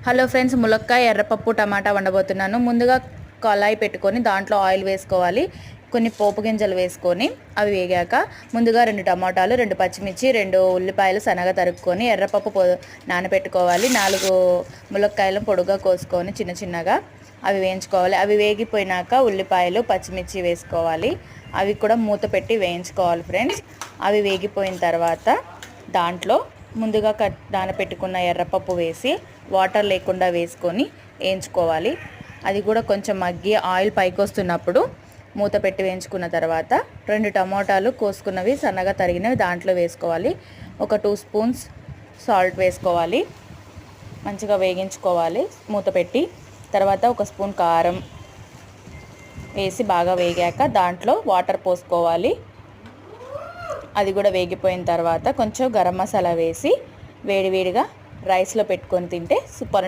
Hello friends, ములక్కాయ ఎర్రపప్పు టమాటా వండబోతున్నాను. ముందుగా కళాయి పెట్టుకొని దాంట్లో ఆయిల్ వేసుకోవాలి. కొన్ని పోపు గింజలు వేసుకొని అవి వేగాక ముందుగా 2 టమాటాలు, 2 పచ్చిమిర్చి, 2 ఉల్లిపాయలు సన్నగా తరుక్కొని ఎర్రపప్పు నానబెట్టుకోవాలి. 4 ములక్కాయలు పొడుగా కోసుకొని చిన్న చిన్నగా అవి వేయించుకోవాలి. అవి వేగిపోయినాక ఉల్లిపాయలు, పచ్చిమిర్చి వేసుకోవాలి. అవి కూడా మూత పెట్టి వేయించుకోవాలి ఫ్రెండ్స్. అవి వేగిపోయిన తర్వాత దాంట్లో ముందుగా నానబెట్టుకున్న ఎర్రపప్పు వేసి వాటర్ లేకుండా వేసుకొని వేయించుకోవాలి. అది కూడా కొంచెం మగ్గి ఆయిల్ పైకి వస్తున్నప్పుడు మూత పెట్టి వేయించుకున్న తర్వాత 2 టమోటాలు కోసుకున్నవి సన్నగా తరిగినవి దాంట్లో వేసుకోవాలి. ఒక 2 స్పూన్స్ సాల్ట్ వేసుకోవాలి. మంచిగా వేగించుకోవాలి మూత పెట్టి. తర్వాత 1 స్పూన్ కారం వేసి బాగా వేగాక దాంట్లో వాటర్ పోసుకోవాలి. అది కూడా వేగిపోయిన తర్వాత కొంచెం గరం మసాలా వేసి వేడివేడిగా రైస్లో పెట్టుకొని తింటే సూపర్.